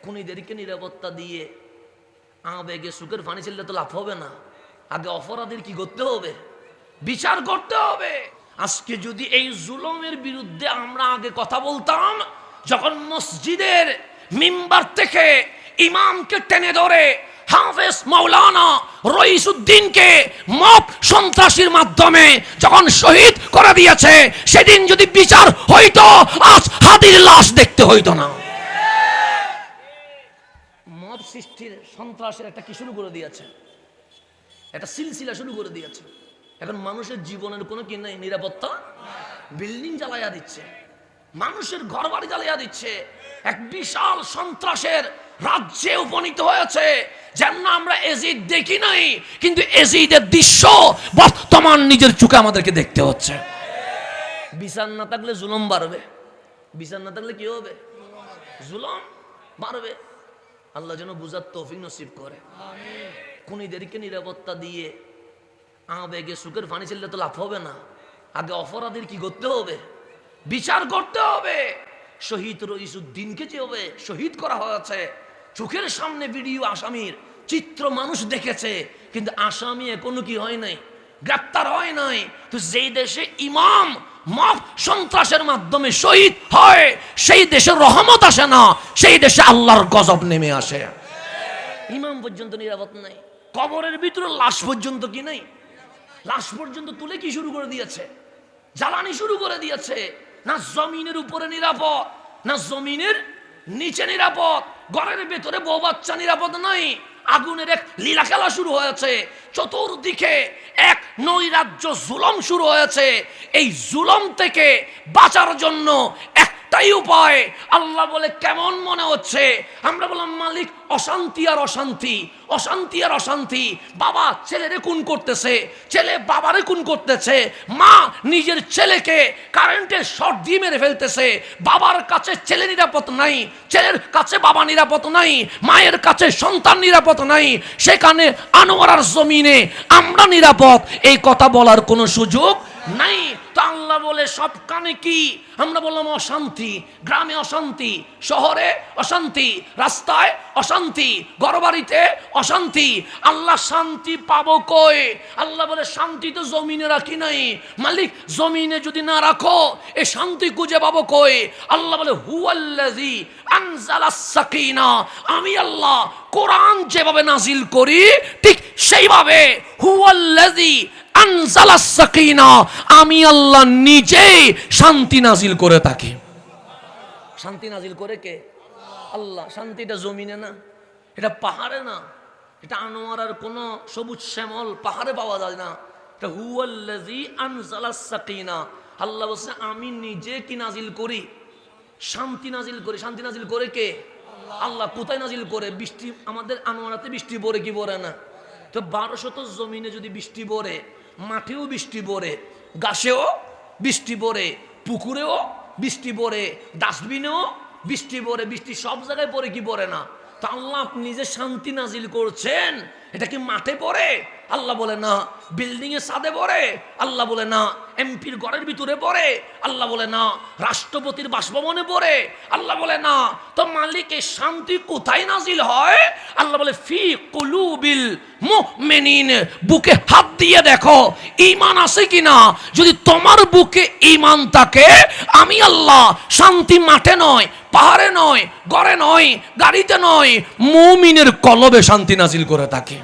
খুনিদেরকে নিরাপত্তা দিয়ে আবেগে সুখের পানি ছেলে তো লাভ হবে না। আগে অপরাধীর কি করতে হবে? বিচার করতে হবে। আজকে যদি এই জুলুমের বিরুদ্ধে আমরা আগে কথা বলতাম, যখন মসজিদের মিম্বার থেকে ইমামকে টেনে ধরে হাফেজ মাওলানা রইসুদ্দিনকে মব সন্ত্রাসীর মাধ্যমে যখন শহীদ করে দিয়েছে, সেদিন যদি বিচার হইতো, আজ হাদির লাশ দেখতে হইতো না। মব সৃষ্টির সন্ত্রাসের একটা কি শুরু করে দিয়েছে, একটা সিলসিলা শুরু করে দিয়েছে। এখন মানুষের জীবনের কোনো কি নাই, নিরাপত্তা। বিল্ডিং জ্বালাইয়া দিচ্ছে, মানুষের ঘর বাড়ি জ্বালাইয়া দিচ্ছে, এক বিশাল সন্ত্রাসের রাজ্যে উপনীত হয়েছে। যেন আমরা এজিদ দেখি নাই, কিন্তু এজিদের দৃশ্য বর্তমান নিজের চোখে আমাদেরকে দেখতে হচ্ছে। বিচার না থাকলে জুলুম বাড়বে, বিচার না থাকলে কি হবে? জুলুম বাড়বে। আল্লাহ যেন বুঝার তৌফিক নসিব করে। খুনিদেরকে নিরাপত্তা দিয়ে আবেগে সুখের পানি ছেলে তো লাভ হবে না। আগে অপরাধীর কি করতে হবে? বিচার করতে হবে। শহীদ রইসুদ্দিনকে যেভাবে শহীদ করা হয়েছে, চোখের সামনে ভিডিও, আসামির চিত্র মানুষ দেখেছে, কিন্তু আসামি এখনো কি হয় নাই, গ্রেপ্তার হয় নাই। তো যেই দেশে ইমাম মব সন্ত্রাসের মাধ্যমে শহীদ হয়, সেই দেশে রহমত আসে না, সেই দেশে আল্লাহর গজব নেমে আসে। ইমাম পর্যন্ত নিরাপদ নাই, কবরের ভিতরে লাশ পর্যন্ত কি নাই, লাশ পর্যন্ত তুলে কি শুরু করে দিয়েছে, জ্বালানি শুরু করে দিয়েছে। না জমিনের উপরে নিরাপদ, না জমিনের নিচে নিরাপদ, ঘরের ভেতরে বউ বাচ্চা নিরাপদ নাই। আগুনের এক লীলা খেলা শুরু হয়েছে, চতুর্দিকে এক নৈরাজ্য জুলুম শুরু হয়েছে। এই জুলুম থেকে বাঁচার জন্য একটাই উপায়। আল্লাহ বলে কেমন মনে হচ্ছে? আমরা বললাম মালিক অশান্তি আর অশান্তি, অশান্তি আর অশান্তি। বাবা ছেলেরে খুন করতেছে, ছেলে বাবারে খুন করতেছে, মা নিজের ছেলেকে কারেন্টের শর্ট দিয়ে মেরে ফেলতেছে। বাবার কাছে ছেলে নিরাপদ নাই, ছেলের কাছে বাবা নিরাপদ নাই, মায়ের কাছে সন্তান নিরাপদ নাই। সেখানে আনোয়ারার জমিনে আমরা নিরাপদ, এই কথা বলার কোনো সুযোগ নাই। তো আল্লাহ বলে সব কানে কি? আমরা বললাম অশান্তি, গ্রামে অশান্তি, শহরে অশান্তি, রাস্তায় অশান্তি, ঘরবাড়িতে অশান্তি। আল্লাহ শান্তি পাবো কই? আল্লাহ বলে শান্তি তো জমিনে রাখি নাই। মালিক জমিনে যদি না রাখো, এ শান্তি খুঁজে পাবো কই? আল্লাহ বলে হুয়াল্লাযী আনজালাস সাকিনা, আমি আল্লাহ কোরআন যেভাবে নাজিল করি ঠিক সেইভাবে হুয়াল্লাযী আনজালাস সাকিনা, আমি আল্লাহ নিজেই শান্তি নাজিল করে থাকি। শান্তি নাজিল করে কে? আল্লাহ। শান্তিটা জমিনে না, এটা পাহাড়ে না, এটা আনোয়ারার কোন সবুজ শ্যামল পাহাড়ে পাওয়া যায় না। এটা হুয়াল্লাযী আনজালাস সাকিনা, আল্লাহ বলছে আমি নিজে কি নাজিল করি? শান্তি নাজিল করি। শান্তি নাজিল করে কে? আল্লাহ। কোথায় নাজিল করে? বৃষ্টি, আমাদের আনোয়ারাতে বৃষ্টি পড়ে কি পড়ে না? তো 1200 জমিনে যদি বৃষ্টি পড়ে, মাঠেও বৃষ্টি পড়ে, গাছেও বৃষ্টি পড়ে, পুকুরেও বৃষ্টি পড়ে, ডাস্টবিনেও বৃষ্টি পড়ে, বৃষ্টি সব জায়গায় পড়ে কি পড়ে না? তো আল্লাহ আপনি নিজে শান্তি নাজিল করছেন, এটা কি মাঠে পড়ে? আল্লাহ বলে না। বিল্ডিং এর ছাদে পড়ে? আল্লাহ বলে না। এমপির ঘরের ভিতরে পড়ে? আল্লাহ বলে না। রাষ্ট্রপতির বাসভবনে পড়ে? আল্লাহ বলে না। তো মালিকের শান্তি কোথায় নাজিল হয়? আল্লাহ বলে ফি কুলুবিল মুমিনিন, বুকে হাত দিয়ে দেখো ঈমান আছে কিনা। যদি তোমার বুকে ঈমান থাকে, আমি আল্লাহ শান্তি মাঠে নয়, পাহাড়ে নয়, ঘরে নয়, গাড়িতে নয়, মুমিনের কলবে শান্তি নাজিল করে থাকে।